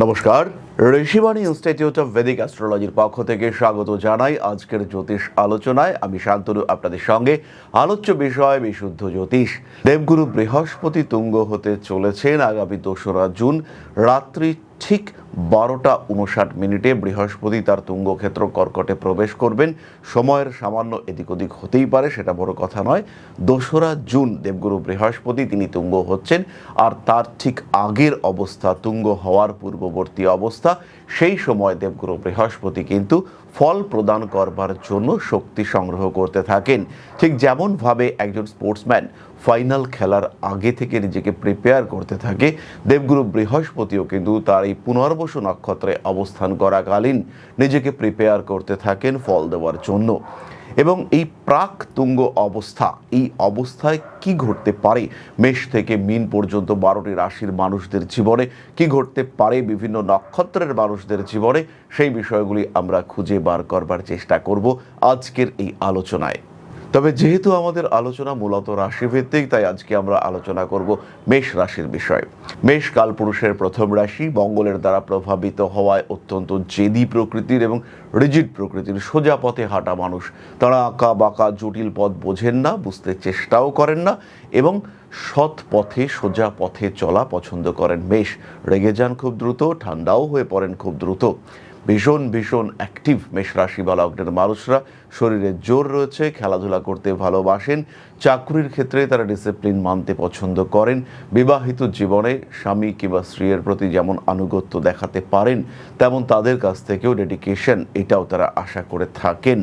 নমস্কার, Rishibani institute of Vedic অ্যাস্ট্রোলজির পক্ষ থেকে স্বাগত জানাই আজকের জ্যোতিষ আলোচনায়। আমি শান্তনু আপনাদের সঙ্গে। আলোচ্য বিষয় বিশুদ্ধ জ্যোতিষ। দেবগুরু বৃহস্পতি তুঙ্গ হতে চলেছেন আগামী 2রা জুন রাত্রি ঠিক 12:59 বৃহস্পতি তার তুঙ্গক্ষেত্র কর্কটে প্রবেশ করবেন। সময়ের সামান্য এদিক ওদিক হতেই পারে, সেটা বড় কথা নয়। 2রা জুন দেবগুরু বৃহস্পতি তিনি তুঙ্গ হচ্ছেন, আর তার ঠিক আগের অবস্থা, তুঙ্গ হওয়ার পূর্ববর্তী অবস্থা, সেই সময় দেবগুরু বৃহস্পতি কিন্তু ফল প্রদান করবার জন্য শক্তি সংগ্রহ করতে থাকেন। ঠিক যেমনভাবে একজন স্পোর্টসম্যান ফাইনাল খেলার আগে থেকে নিজেকে প্রিপেয়ার করতে থাকে, দেবগুরু বৃহস্পতিও কিন্তু তার এই পুনর্বসু নক্ষত্রে অবস্থান করাকালীন নিজেকে প্রিপেয়ার করতে থাকেন ফল দেওয়ার জন্য। এবং এই প্রাক তুঙ্গ অবস্থা, এই অবস্থায় কি ঘটতে পারে মেষ থেকে মীন পর্যন্ত 12টি রাশির মানুষদের জীবনে, কি ঘটতে পারে বিভিন্ন নক্ষত্রের মানুষদের জীবনে, সেই বিষয়গুলি আমরা খুঁজে বার করবার চেষ্টা করব আজকের এই আলোচনায়। তবে যেহেতু আমাদের আলোচনা মূলত রাশিভিত্তিক, তাই আজকে আমরা আলোচনা করব মেষ রাশির বিষয়। মেষ কালপুরুষের প্রথম রাশি, মঙ্গলের দ্বারা প্রভাবিত হওয়ায় অত্যন্ত জেদি প্রকৃতির এবং রিজিড প্রকৃতির, সোজা পথে হাঁটা মানুষ। তারা আঁকা বাঁকা জটিল পথ বোঝেন না, বুঝতে চেষ্টাও করেন না, এবং সৎ পথে সোজা পথে চলা পছন্দ করেন মেষ। রেগে যান খুব দ্রুত, ঠান্ডাও হয়ে পড়েন খুব দ্রুত। ভীষণ ভীষণ অ্যাক্টিভ মেষ রাশি বা লগ্নের মানুষরা। শরীরে জোর রয়েছে, খেলাধুলা করতে ভালোবাসেন। চাকরির ক্ষেত্রে তারা ডিসিপ্লিন মানতে পছন্দ করেন। বিবাহিত জীবনে স্বামী কিংবা স্ত্রীর প্রতি যেমন আনুগত্য দেখাতে পারেন, তেমন তাদের কাছ থেকেও ডেডিকেশন, এটাও তারা আশা করে থাকেন।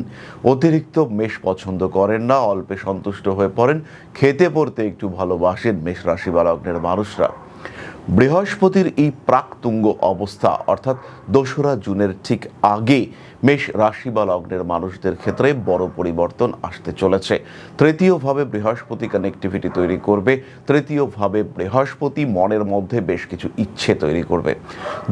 অতিরিক্ত মেষ পছন্দ করেন না, অল্পে সন্তুষ্ট হয়ে পড়েন। খেতে পড়তে একটু ভালোবাসেন মেষ রাশি বা লগ্নের মানুষরা। বৃহস্পতির এই প্রাকতুঙ্গ অবস্থা অর্থাৎ 2রা জুনের ঠিক আগে মেষ রাশি বা লগ্নের মানুষদের ক্ষেত্রে বড় পরিবর্তন আসতে চলেছে। তৃতীয়ভাবে বৃহস্পতি কানেক্টিভিটি তৈরি করবে। তৃতীয়ভাবে বৃহস্পতি মনের মধ্যে বেশ কিছু ইচ্ছে তৈরি করবে।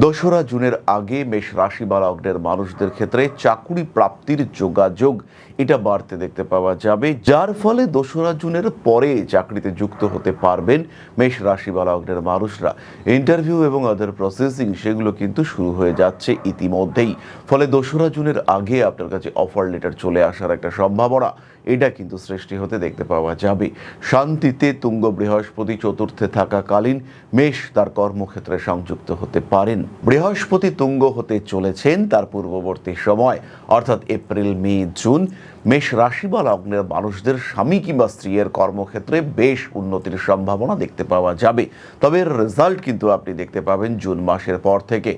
2রা জুনের আগে মেষ রাশি বা লগ্নের মানুষদের ক্ষেত্রে চাকুরি প্রাপ্তির যোগাযোগ এটা বাড়তে দেখতে পাওয়া যাবে, যার ফলে 2রা জুনের পরে চাকরিতে যুক্ত হতে পারবেন মেষ রাশি বা লগ্নের মানুষরা। ইন্টারভিউ এবং আদার প্রসেসিং সেগুলো কিন্তু শুরু হয়ে যাচ্ছে ইতিমধ্যেই। ফলে 2রা জুনের আগে আপনার কাছে অফার লেটার চলে আসার একটা সম্ভাবনা এটা কিন্তু সৃষ্টি হতে দেখতে পাওয়া যাবে। শান্তিতে তুঙ্গ বৃহস্পতি চতুর্থে থাকাকালীন মেষ তার কর্মক্ষেত্রে সংযুক্ত হতে পারেন। বৃহস্পতি তুঙ্গ হতে চলেছেন তার পূর্ববর্তী সময় অর্থাৎ এপ্রিল, মে, জুন। মেষ রাশি বা লগ্নের মানুষদের স্বামী কিংবা স্ত্রীর কর্মক্ষেত্রে বেশ উন্নতির সম্ভাবনা দেখতে পাওয়া যাবে। তবে এর রেজাল্ট কিন্তু আপনি দেখতে পাবেন জুন মাসের পর থেকে।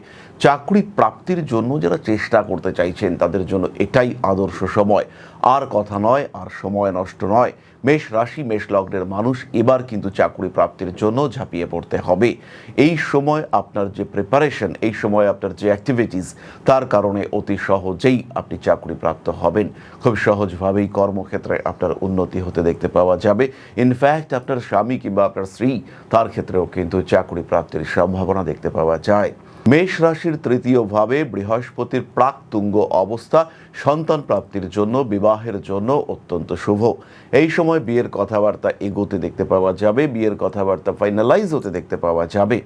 চাকরি প্রাপ্তির জন্য যারা চেষ্টা করতে চাইছেন তাদের জন্য এটাই আদর্শ সময়। আর কথা নয়, আর সময় নষ্ট নয়। মেষ রাশি মেষ লগ্নের মানুষ এবার কিন্তু চাকরি প্রাপ্তির জন্য ঝাঁপিয়ে পড়তে হবে। এই সময় আপনার যে প্রিপারেশন, এই সময় আপনার যে অ্যাক্টিভিটিস, তার কারণে অতি সহজেই আপনি চাকরি প্রাপ্ত হবেন। খুব সহজভাবেই কর্মক্ষেত্রে আপনার উন্নতি হতে দেখতে পাওয়া যাবে। ইনফ্যাক্ট আপনার স্বামী কিংবা আপনার স্ত্রী, তার ক্ষেত্রেও কিন্তু চাকরি প্রাপ্তির সম্ভাবনা দেখতে পাওয়া যায়। মেষ রাশির তৃতীয়ভাবে বৃহস্পতির প্রাক তুঙ্গ অবস্থা সন্তান প্রাপ্তির জন্য, বিবাহের জন্য অত্যন্ত শুভ। এই সময় বিয়ের কথাবার্তা এগোতে দেখতে পাওয়া যাবে, বিয়ের কথাবার্তা ফাইনালাইজ হতে দেখতে পাওয়া যাবে।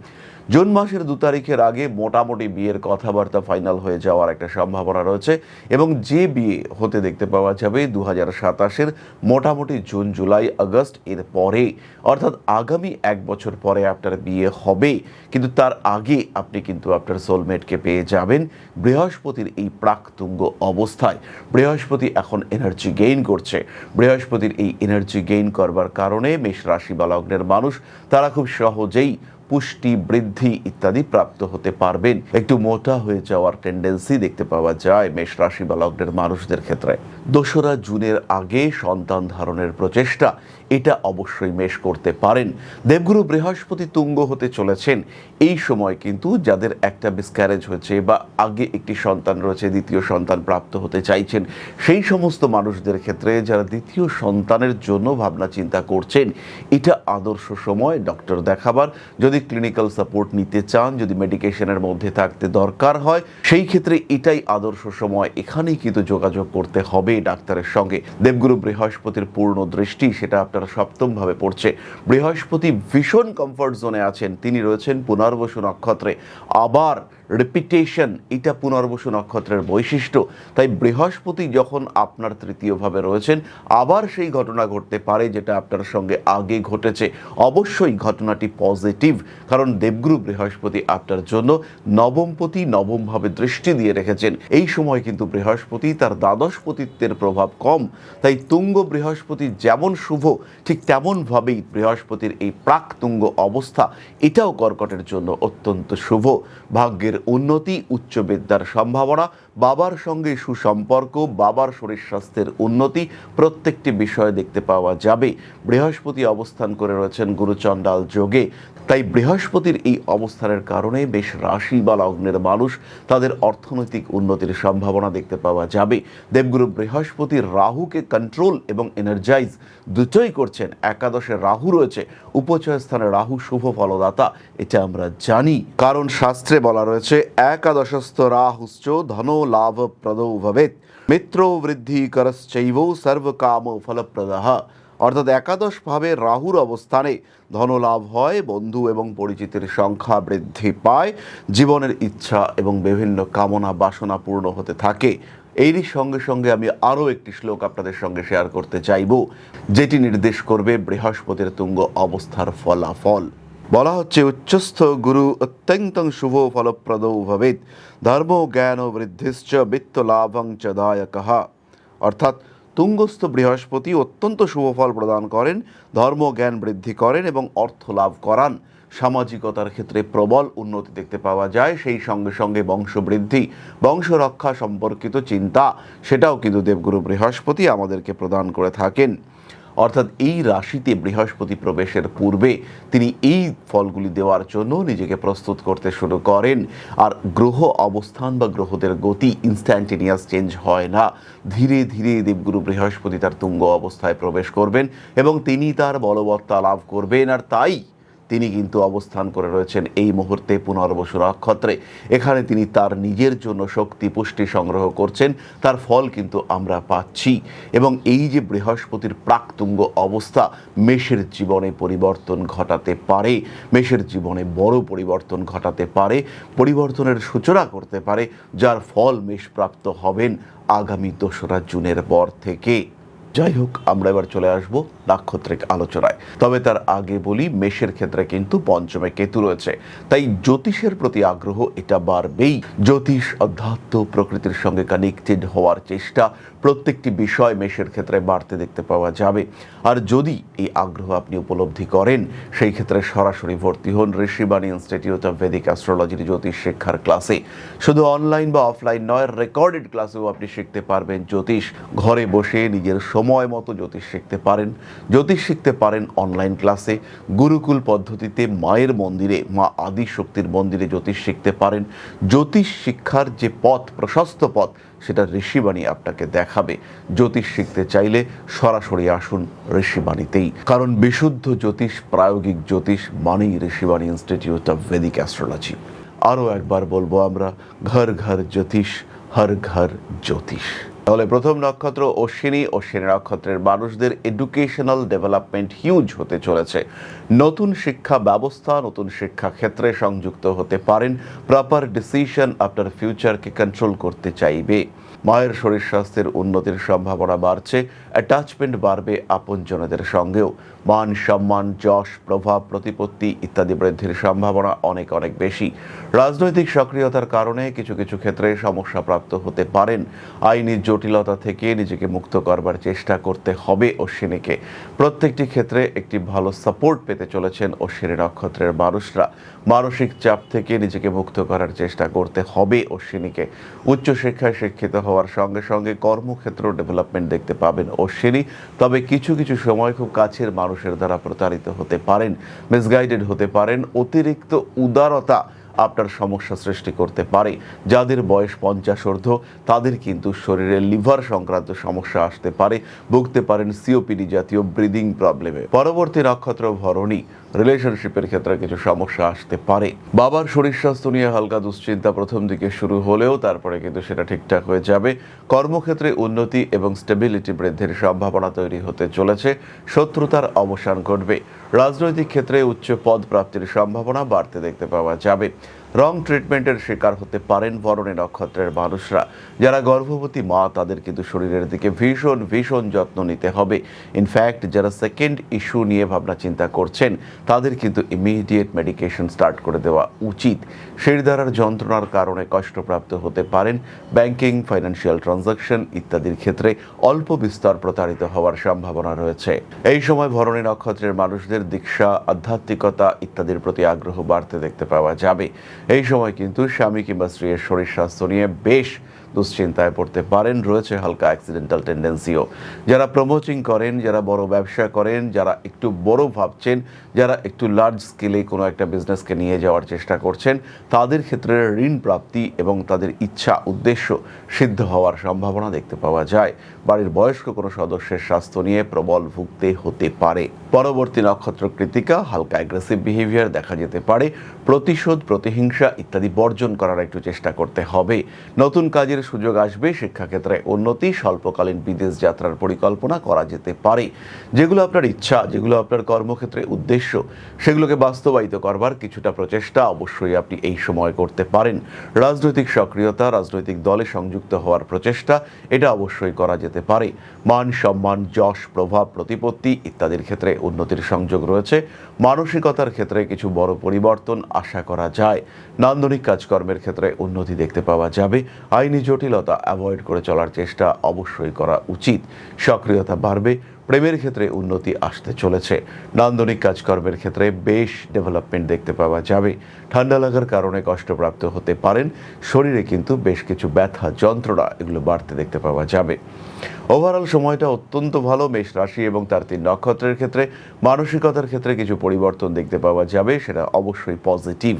জুন মাসের 2 তারিখের আগে মোটামুটি বিয়ের কথাবার্তা ফাইনাল হয়ে যাওয়ার একটা সম্ভাবনা রয়েছে, এবং যে বিয়ে হতে দেখতে পাওয়া যাবে 2027-এর মোটামুটি জুন, জুলাই, আগস্ট এর পরে, অর্থাৎ আগামী 1 বছর পরে আপনার বিয়ে হবে। কিন্তু তার আগে আপনি কিন্তু আপনার সোলমেটকে পেয়ে যাবেন বৃহস্পতির এই প্রাকতুঙ্গ অবস্থায়। বৃহস্পতি এখন এনার্জি গেইন করছে। বৃহস্পতির এই এনার্জি গেইন করবার কারণে মেষ রাশি বা লগ্নের মানুষ তারা খুব সহজেই পুষ্টি, বৃদ্ধি ইত্যাদি প্রাপ্ত হতে পারবেন। একটু মোটা হয়ে যাওয়ার টেন্ডেন্সি দেখতে পাওয়া যায় মেষ রাশি বা লগ্নের মানুষদের ক্ষেত্রে। 2রা জুনের আগে সন্তান ধারণের প্রচেষ্টা এটা অবশ্যই মেষ করতে পারেন। দেবগুরু বৃহস্পতি তুঙ্গ হতে চলেছেন এই সময় কিন্তু যাদের একটা মিসক্যারেজ হয়েছে বা আগে একটি সন্তান রয়েছে, দ্বিতীয় সন্তান প্রাপ্ত হতে চাইছেন, সেই সমস্ত মানুষদের ক্ষেত্রে যারা দ্বিতীয় সন্তানের জন্য ভাবনা চিন্তা করছেন, এটা আদর্শ সময় ডক্টর দেখাবার। যদি ক্লিনিক্যাল সাপোর্ট নিতে চান, যদি মেডিকেশনের মধ্যে থাকতে দরকার হয়, সেই ক্ষেত্রে এটাই আদর্শ সময়। এখানেই কিন্তু যোগাযোগ করতে হবে ডাক্তারের সঙ্গে। দেবগুরু বৃহস্পতির পূর্ণ দৃষ্টি সেটা আপনার 7ম ভাবে পড়ছে। বৃহস্পতি ভীষণ কমফর্ট জোনে আছেন, তিনি রয়েছেন পুনর্বসু নক্ষত্রে। আবার রিপিটেশন, এটা পুনর্বসু নক্ষত্রের বৈশিষ্ট্য। তাই বৃহস্পতি যখন আপনার তৃতীয়ভাবে রয়েছেন, আবার সেই ঘটনা ঘটতে পারে যেটা আপনার সঙ্গে আগে ঘটেছে। অবশ্যই ঘটনাটি পজিটিভ, কারণ দেবগুরু বৃহস্পতি আপনার জন্য নবমপতি, নবমভাবে দৃষ্টি দিয়ে রেখেছেন। এই সময় কিন্তু বৃহস্পতি তার দ্বাদশপতিত্বের প্রভাব কম, তাই তুঙ্গ বৃহস্পতি যেমন শুভ, ঠিক তেমনভাবেই বৃহস্পতির এই প্রাক তুঙ্গ অবস্থা এটাও কর্কটের জন্য অত্যন্ত শুভ। ভাগ্যের উন্নতি, উচ্চ বিদ্যার সম্ভাবনা, বাবার সঙ্গে সুসম্পর্ক, বাবার শরীর স্বাস্থ্যের উন্নতি, প্রত্যেকটি বিষয়ে দেখতে পাওয়া যাবে। বৃহস্পতি অবস্থান করে রয়েছেন গুরুচণ্ডাল যোগে, তাই বৃহস্পতির এই অবস্থানের কারণে বেশ রাশি বা লগ্নের মানুষ তাদের অর্থনৈতিক উন্নতির সম্ভাবনা দেখতে পাওয়া যাবে। দেবগুরু বৃহস্পতি রাহুকে কন্ট্রোল এবং এনার্জাইজ দুটোই করছেন। একাদশে রাহু রয়েছে, উপচয় স্থানে রাহু শুভ ফলদাতা, এটা আমরা জানি, কারণ শাস্ত্রে বলা রয়েছে একাদশস্থ রাহুশ্চ ধনো লাভ প্রদৌ ভবেৎ মিত্র বৃদ্ধি করশ্চৈব সর্বকাম ফলপ্রদঃ। অর্থাৎ একাদশ ভাবে রাহুর অবস্থানে ধনলাভ হয়, বন্ধু এবং পরিচিতির সংখ্যা বৃদ্ধি পায়, জীবনের ইচ্ছা এবং বিভিন্ন কামনা বাসনা পূর্ণ হতে থাকে। এরই সঙ্গে সঙ্গে আমি আরও একটি শ্লোক আপনাদের সঙ্গে শেয়ার করতে চাইব, যেটি নির্দেশ করবে বৃহস্পতির তুঙ্গ অবস্থার ফলাফল। বলা হচ্ছে উচ্চস্থ গুরু অত্যন্ত শুভ ফলপ্রদৌ ভবেৎ ধর্ম জ্ঞান বৃদ্ধিশ্চ বিত্ত লাভং চ দায়কঃ। অর্থাৎ তুঙ্গস্থ বৃহস্পতি অত্যন্ত শুভ ফল প্রদান করেন, ধর্ম জ্ঞান বৃদ্ধি করেন এবং অর্থ লাভ করান। সামাজিকতার ক্ষেত্রে প্রবল উন্নতি দেখতে পাওয়া যায়, সেই সঙ্গে সঙ্গে বংশবৃদ্ধি, বংশ রক্ষা সম্পর্কিত চিন্তা, সেটাও কিন্তু দেবগুরু বৃহস্পতি আমাদেরকে প্রদান করে থাকেন। অর্থাৎ এই রাশিতে বৃহস্পতি প্রবেশের পূর্বে তিনি এই ফলগুলি দেওয়ার জন্য নিজেকে প্রস্তুত করতে শুরু করেন। আর গ্রহ অবস্থান বা গ্রহদের গতি ইনস্ট্যান্টেনিয়াস চেঞ্জ হয় না, ধীরে ধীরে দেবগুরু বৃহস্পতি তার তুঙ্গ অবস্থায় প্রবেশ করবেন এবং তিনি তার বলবত্তা লাভ করবেন। আর তাই তিনি কিন্তু অবস্থান করে রয়েছেন এই মুহূর্তে পুনর্বসু নক্ষত্রে। এখানে তিনি তার নিজের জন্য শক্তি পুষ্টি সংগ্রহ করছেন, তার ফল কিন্তু আমরা পাচ্ছি। এবং এই যে বৃহস্পতির প্রাকতুঙ্গ অবস্থা মেষের জীবনে পরিবর্তন ঘটাতে পারে, মেষের জীবনে বড় পরিবর্তন ঘটাতে পারে, পরিবর্তনের সূচনা করতে পারে, যার ফল মেষ প্রাপ্ত হবেন আগামী 2রা জুনের পর থেকে। যাই হোক, আমরা এবার চলে আসব নাক্ষত্রিক আলোচনায়। তবে তার আগে বলি, মেষের ক্ষেত্রে কিন্তু পঞ্চমে কেতু রয়েছে, তাই জ্যোতিষের প্রতি আগ্রহ এটা বাড়বেই। জ্যোতিষ, অধ্যাত্ম, প্রকৃতির সঙ্গে কানেক্টেড হওয়ার চেষ্টা, প্রত্যেকটি বিষয় মেষের ক্ষেত্রে বাড়তে দেখতে পাওয়া যাবে। আর যদি এই আগ্রহ আপনি উপলব্ধি করেন, সেই ক্ষেত্রে সরাসরি ভর্তি হন ঋষিবাণী ইনস্টিটিউট অফ ভেদিক অ্যাস্ট্রোলজির জ্যোতিষ শিক্ষার ক্লাসে। শুধু অনলাইন বা অফলাইন নয়, রেকর্ডেড ক্লাসেও আপনি শিখতে পারবেন জ্যোতিষ। ঘরে বসে নিজের সময় মতো জ্যোতিষ শিখতে পারেন। জ্যোতিষ শিখতে পারেন অনলাইন ক্লাসে, গুরুকুল পদ্ধতিতে মায়ের মন্দিরে, মা আদিশক্তির মন্দিরে জ্যোতিষ শিখতে পারেন। জ্যোতিষ শিক্ষার যে পথ, প্রশস্ত পথ, সেটা ঋষিবাণী আপনাকে দেখাবে। জ্যোতিষ শিখতে চাইলে সরাসরি আসুন ঋষিবাণীতেই, কারণ বিশুদ্ধ জ্যোতিষ, প্রায়োগিক জ্যোতিষ মানেই Rishibani institute of Vedic astrology. আরও একবার বলবো আমরা, ঘর ঘর জ্যোতিষ, হর ঘর জ্যোতিষ। তাহলে প্রথম নক্ষত্র অশ্বিনী, অশ্বিনী নক্ষত্রের মানুষদের এডুকেশনাল ডেভেলপমেন্ট হিউজ হতে চলেছে। নতুন শিক্ষা ব্যবস্থা, নতুন শিক্ষা ক্ষেত্রে সংযুক্ত হতে পারেন। প্রপার ডিসিশন আপনার ফিউচারকে কন্ট্রোল করতে চাইবে। মায়ের শরীর স্বাস্থ্যের উন্নতির সম্ভাবনা বাড়ছে, অ্যাটাচমেন্ট বাড়বে আপনজনদের সঙ্গেও। মান সম্মান, যশ, প্রভাব, প্রতিপত্তি ইত্যাদি বৃদ্ধির সম্ভাবনা অনেক অনেক বেশি। রাজনৈতিক সক্রিয়তার কারণে কিছু কিছু ক্ষেত্রে সমস্যাপ্রাপ্ত হতে পারেন। আইনি জটিলতা থেকে নিজেকে মুক্ত করবার চেষ্টা করতে হবে অশ্বিনীকে। প্রত্যেকটি ক্ষেত্রে একটি ভালো সাপোর্ট পেতে চলেছেন অশ্বিনী নক্ষত্রের মানুষরা। মানসিক চাপ থেকে নিজেকে মুক্ত করার চেষ্টা করতে হবে অশ্বিনীকে। উচ্চশিক্ষায় শিক্ষিত হওয়ার সঙ্গে সঙ্গে কর্মক্ষেত্র ডেভেলপমেন্ট দেখতে পাবেন অশ্বিনী। তবে কিছু কিছু সময় খুব কাছের মানুষের দ্বারা প্রতারিত হতে পারেন, মিসগাইডেড হতে পারেন। অতিরিক্ত উদারতা আপনার সমস্যা সৃষ্টি করতে পারে। যাদের বয়স 50 ঊর্ধ্ব, তাদের কিন্তু শরীরে লিভার সংক্রান্ত সমস্যা আসতে পারে, ভুগতে পারেন সিওপিডি জাতীয় ব্রিদিং প্রবলেমে। পরবর্তী নক্ষত্র ভরণী, রিলেশনশিপের ক্ষেত্রে কিছু সমস্যা আসতে পারে। বাবার শরীর স্বাস্থ্য নিয়ে হালকা দুশ্চিন্তা প্রথম দিকে শুরু হলেও তারপরে কিন্তু সেটা ঠিকঠাক হয়ে যাবে। কর্মক্ষেত্রে উন্নতি এবং স্টেবিলিটি বৃদ্ধির সম্ভাবনা তৈরি হতে চলেছে। শত্রুতার অবসান ঘটবে। রাজনৈতিক ক্ষেত্রে উচ্চ পদ প্রাপ্তির সম্ভাবনা বাড়তে দেখতে পাওয়া যাবে। রং ট্রিটমেন্টের শিকার হতে পারেন ভরণী নক্ষত্রের মানুষরা। যারা গর্ভবতী মা তাদের কিন্তু শরীরের দিকে ভীষণ ভীষণ যত্ন নিতে হবে। ইনফ্যাক্ট যারা সেকেন্ড ইস্যু নিয়ে ভাবনা চিন্তা করছেন তাদের কিন্তু ইমিডিয়েট মেডিকেশন স্টার্ট করে দেওয়া উচিত। শিরদাঁড়ার যন্ত্রণার কারণে কষ্টপ্রাপ্ত হতে পারেন। ব্যাংকিং, ফাইন্যান্সিয়াল ট্রানজাকশন ইত্যাদির ক্ষেত্রে অল্প বিস্তর প্রতারিত হওয়ার সম্ভাবনা রয়েছে। এই সময় ভরণী নক্ষত্রের মানুষদের দীক্ষা, আধ্যাত্মিকতা ইত্যাদির প্রতি আগ্রহ বাড়তে দেখতে পাওয়া যাবে। এই সময় কিন্তু স্বামী কিংবা স্ত্রীর শরীর স্বাস্থ্য নিয়ে বেশ দুশ্চিন্তায় পড়তে পারেন। রয়েছে হালকা অ্যাক্সিডেন্টাল টেন্ডেন্সিও। যারা প্রমোটিং করেন, যারা বড় ব্যবসা করেন, যারা একটু বড় ভাবছেন, যারা একটু লার্জ স্কেলে কোনো একটা বিজনেসকে নিয়ে যাওয়ার চেষ্টা করছেন, তাদের ক্ষেত্রে ঋণ প্রাপ্তি এবং তাদের ইচ্ছা উদ্দেশ্য সিদ্ধ হওয়ার সম্ভাবনা দেখতে পাওয়া যায়। বাড়ির বয়স্ক কোনো সদস্যের স্বাস্থ্য নিয়ে প্রবল ভুগতে হতে পারে। পরবর্তী নক্ষত্র কৃত্তিকা, হালকা অ্যাগ্রেসিভ বিহেভিয়ার দেখা যেতে পারে। প্রতিশোধ, প্রতিহিংসা ইত্যাদি বর্জন করার একটু চেষ্টা করতে হবে। নতুন কাজের সুযোগ আসবে। শিক্ষাক্ষেত্রে উন্নতি, স্বল্পকালীন বিদেশ যাত্রার পরিকল্পনা করা যেতে পারে। যেগুলো আপনার ইচ্ছা, যেগুলো আপনার কর্মক্ষেত্রে উদ্দেশ্য, সেগুলোকে বাস্তবায়িত করবার কিছুটা প্রচেষ্টা অবশ্যই আপনি এই সময় করতে পারেন। রাজনৈতিক সক্রিয়তা, রাজনৈতিক দলে সংযুক্ত হওয়ার প্রচেষ্টা, এটা অবশ্যই করা যেতে পারে। মান সম্মান, যশ, প্রভাব, প্রতিপত্তি ইত্যাদির ক্ষেত্রে উন্নতির সংযোগ রয়েছে। মানসিকতার ক্ষেত্রে কিছু বড় পরিবর্তন আশা করা যায়। নান্দনিক কাজকর্মের ক্ষেত্রে উন্নতি দেখতে পাওয়া যাবে। আইনি জটিলতা অ্যাভয়েড করে চলার চেষ্টা অবশ্যই করা উচিত। সক্রিয়তা বাড়বে। প্রেমের ক্ষেত্রে উন্নতি আসতে চলেছে। নান্দনিক কাজকর্মের ক্ষেত্রে বেশ ডেভেলপমেন্ট দেখতে পাওয়া যাবে। ঠান্ডা লাগার কারণে কষ্টপ্রাপ্ত হতে পারেন। শরীরে কিন্তু বেশ কিছু ব্যথা, যন্ত্রণা এগুলো বাড়তে দেখতে পাওয়া যাবে। ওভারঅল সময়টা অত্যন্ত ভালো মেষ রাশি এবং তার 3 নক্ষত্রের ক্ষেত্রে। মানসিকতার ক্ষেত্রে কিছু পরিবর্তন দেখতে পাওয়া যাবে, সেটা অবশ্যই পজিটিভ।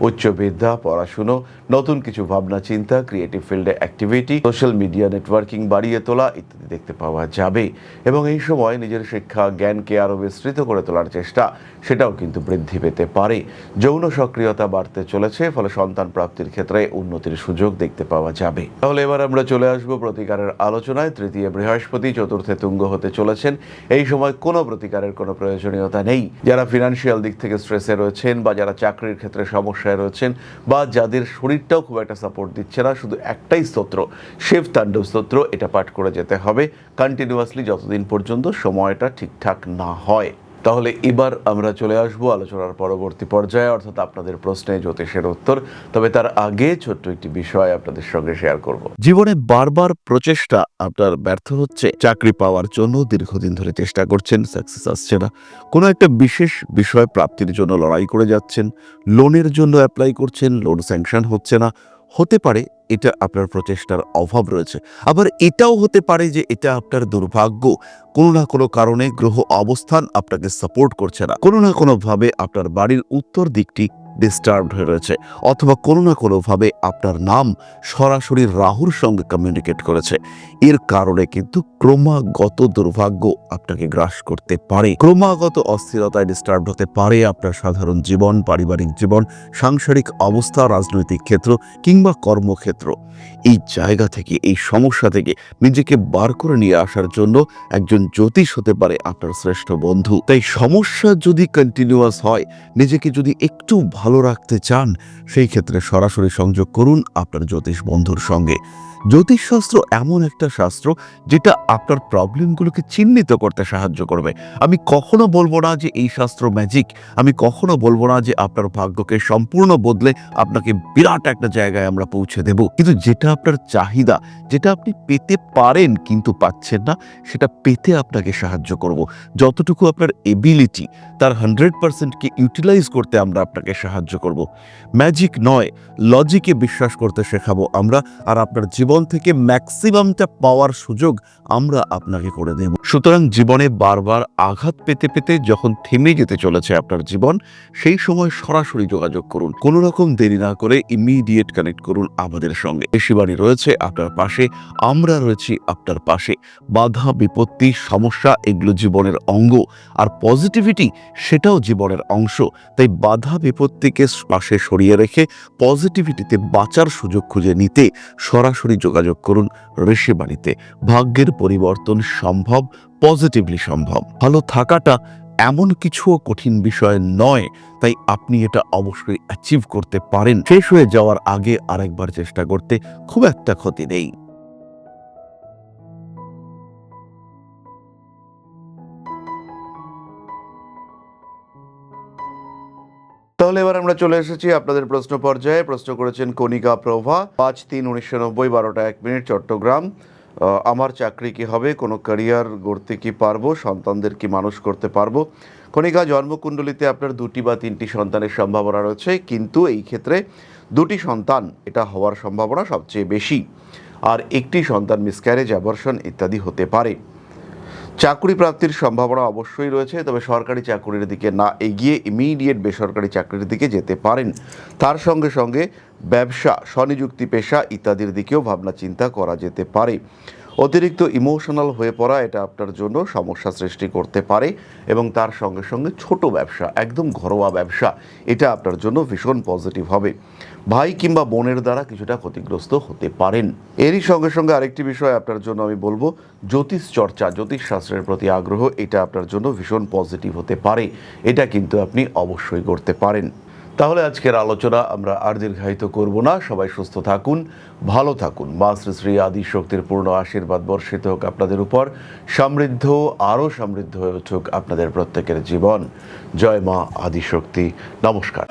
উচ্চ বিদ্যা, পড়াশুনো, নতুন কিছু ভাবনা চিন্তা, ক্রিয়েটিভ ফিল্ডে অ্যাক্টিভিটি, সোশ্যাল মিডিয়া নেটওয়ার্কিং বাড়িয়ে তোলা ইত্যাদি দেখতে পাওয়া যাবে। এবং এই সময় নিজের শিক্ষা জ্ঞানকে আরও বিস্তৃত করে তোলার চেষ্টা, সেটাও কিন্তু বৃদ্ধি পেতে পারে। যৌন সক্রিয়তা বাড়তে চলেছে, ফলে সন্তান প্রাপ্তির ক্ষেত্রে উন্নতির সুযোগ দেখতে পাওয়া যাবে। তাহলে এবার আমরা চলে আসবো প্রতিকারের আলোচনায়। তৃতীয় বৃহস্পতি, চতুর্থে তুঙ্গ হতে চলেছেন। এই সময় কোনো প্রতিকারের কোনো প্রয়োজনীয়তা নেই। যারা ফিনান্সিয়াল দিক থেকে স্ট্রেসে রয়েছেন, বা যারা চাকরির ক্ষেত্রে সমস্যায় রয়েছেন, বা যাদের শরীরটাও খুব একটা সাপোর্ট দিচ্ছে না, শুধু একটাই স্তোত্র, শিব তাণ্ডব স্তোত্র, এটা পাঠ করে যেতে হবে কন্টিনিউয়াসলি যতদিন পর্যন্ত সময়টা ঠিকঠাক না হয়। তাহলে এবার আমরা চলে আসবো আলোচনার পরবর্তী পর্যায়ে, অর্থাৎ আপনাদের প্রশ্নে জ্যোতিষের উত্তর। তবে তার আগে ছোট্ট একটি বিষয় আপনাদের সঙ্গে শেয়ার করব। জীবনে বারবার প্রচেষ্টা আপনার ব্যর্থ হচ্ছে। চাকরি পাওয়ার জন্য দীর্ঘদিন ধরে চেষ্টা করছেন, সাকসেস আসছে না। কোনো একটা বিশেষ বিষয় প্রাপ্তির জন্য লড়াই করে যাচ্ছেন, লোনের জন্য অ্যাপ্লাই করছেন, লোন স্যাংশন হচ্ছে না। হতে পারে এটা আপনার প্রচেষ্টার অভাব রয়েছে, আবার এটাও হতে পারে যে এটা আপনার দুর্ভাগ্য। কোনো না কোনো কারণে গ্রহ অবস্থান আপনাকে সাপোর্ট করছে না। কোনো না কোনোভাবে আপনার বাড়ির উত্তর দিকটি ডিস্টার্বড হয়ে রয়েছে, অথবা কোনো না কোনোভাবে আপনার নাম সরাসরি রাহুর সঙ্গে কমিউনিকেট করেছে। এর কারণে কিন্তু ক্রমাগত দুর্ভাগ্য আপনাকে গ্রাস করতে পারে। ক্রমাগত অস্থিরতায় ডিস্টার্ব হতে পারে আপনার সাধারণ জীবন, পারিবারিক জীবন, সাংসারিক অবস্থা, রাজনৈতিক ক্ষেত্র কিংবা কর্মক্ষেত্র। এই জায়গা থেকে, এই সমস্যা থেকে নিজেকে বার করে নিয়ে আসার জন্য একজন জ্যোতিষ হতে পারে আপনার শ্রেষ্ঠ বন্ধু। তাই সমস্যা যদি কন্টিনিউয়াস হয়, নিজেকে যদি একটু ভালো রাখতে চান, সেই ক্ষেত্রে সরাসরি সংযোগ করুন আপনার জ্যোতিষ বন্ধুর সঙ্গে। জ্যোতিষশাস্ত্র এমন একটা শাস্ত্র যেটা আপনার প্রবলেমগুলোকে চিহ্নিত করতে সাহায্য করবে। আমি কখনো বলবো না যে এই শাস্ত্র ম্যাজিক, আমি কখনো বলবো না যে আপনার ভাগ্যকে সম্পূর্ণ বদলে আপনাকে বিরাট একটা জায়গায় আমরা পৌঁছে দেব, কিন্তু যেটা আপনার চাহিদা, যেটা আপনি পেতে পারেন কিন্তু পাচ্ছেন না, সেটা পেতে আপনাকে সাহায্য করব। যতটুকু আপনার এবিলিটি, তার 100%কে ইউটিলাইজ করতে আমরা আপনাকে সাহায্য করব। ম্যাজিক নয়, লজিকে বিশ্বাস করতে শেখাবো আমরা, আর আপনার জীবন থেকে ম্যাক্সিমামটা পাওয়ার সুযোগ আমরা আপনাকে করে দেব। সুতরাং জীবনে বারবার আঘাত পেতে পেতে যখন থেমে যেতে চলেছে আপনার জীবন, সেই সময় সরাসরি যোগাযোগ করুন। কোনো রকম দেরি না করে ইমিডিয়েট কানেক্ট করুন আমাদের সঙ্গে। শিবানী রয়েছে আপনার পাশে, আমরা রয়েছি আপনার পাশে। বাধা, বিপত্তি, সমস্যা এগুলো জীবনের অঙ্গ, আর পজিটিভিটি সেটাও জীবনের অংশ। তাই বাধা বিপত্তিকে পাশে সরিয়ে রেখে পজিটিভিটিতে বাঁচার সুযোগ খুঁজে নিতে সরাসরি যোগাযোগ করুন ঋষিবাণীতে। ভাগ্যের পরিবর্তন সম্ভব, পজিটিভলি সম্ভব। ভালো থাকাটা এমন কিছুও কঠিন বিষয় নয়, তাই আপনি এটা অবশ্যই অ্যাচিভ করতে পারেন। শেষ হয়ে যাওয়ার আগে আরেকবার চেষ্টা করতে খুব একটা ক্ষতি নেই। তাহলে এবার আমরা চলে এসেছি আপনাদের প্রশ্ন পর্যায়ে। প্রশ্ন করেছেন কণিকা প্রভা, 5/3/1990, 12টা 1 মিনিট, চট্টগ্রাম। আমার চাকরি কি হবে, কোনো ক্যারিয়ার গড়তে কি পারবো, সন্তানদের কি মানুষ করতে পারবো? কণিকা, জন্মকুণ্ডলিতে আপনার 2টি বা 3টি সন্তানের সম্ভাবনা রয়েছে, কিন্তু এই ক্ষেত্রে 2টি সন্তান এটা হওয়ার সম্ভাবনা সবচেয়ে বেশি, আর একটি সন্তান মিসক্যারেজ, অ্যাবর্শন ইত্যাদি হতে পারে। চাকরি প্রাপ্তির সম্ভাবনা অবশ্যই রয়েছে, তবে সরকারি চাকরির দিকে না এগিয়ে ইমিডিয়েট বেসরকারি চাকরির দিকে যেতে পারেন। তার সঙ্গে সঙ্গে ব্যবসা, স্বনিযুক্তি পেশা ইত্যাদির দিকেও ভাবনা চিন্তা করা যেতে পারে। অতিরিক্ত ইমোশনাল হয়ে পড়া এটা আপনার জন্য সমস্যা সৃষ্টি করতে পারে, এবং তার সঙ্গে সঙ্গে ছোট ব্যবসা, একদম ঘরোয়া ব্যবসা, এটা আপনার জন্য ভীষণ পজিটিভ হবে। ভাই কিংবা বোনের দ্বারা কিছুটা ক্ষতিগ্রস্ত হতে পারেন। এরই সঙ্গে সঙ্গে আরেকটি বিষয় আপনার জন্য আমি বলবো, জ্যোতিষ চর্চা, জ্যোতিষ শাস্ত্রের প্রতি আগ্রহ, এটা আপনার জন্য ভীষণ পজিটিভ হতে পারে। এটা কিন্তু আপনি অবশ্যই করতে পারেন। তাহলে আজকের আলোচনা আমরা আর দীর্ঘায়িত করব না। সবাই সুস্থ থাকুন, ভালো থাকুন। মা শ্রী শ্রী আদিশক্তির পূর্ণ আশীর্বাদ বর্ষিত হোক আপনাদের উপর। সমৃদ্ধ, আরও সমৃদ্ধ হয়ে উঠুক আপনাদের প্রত্যেকের জীবন। জয় মা আদিশক্তি। নমস্কার।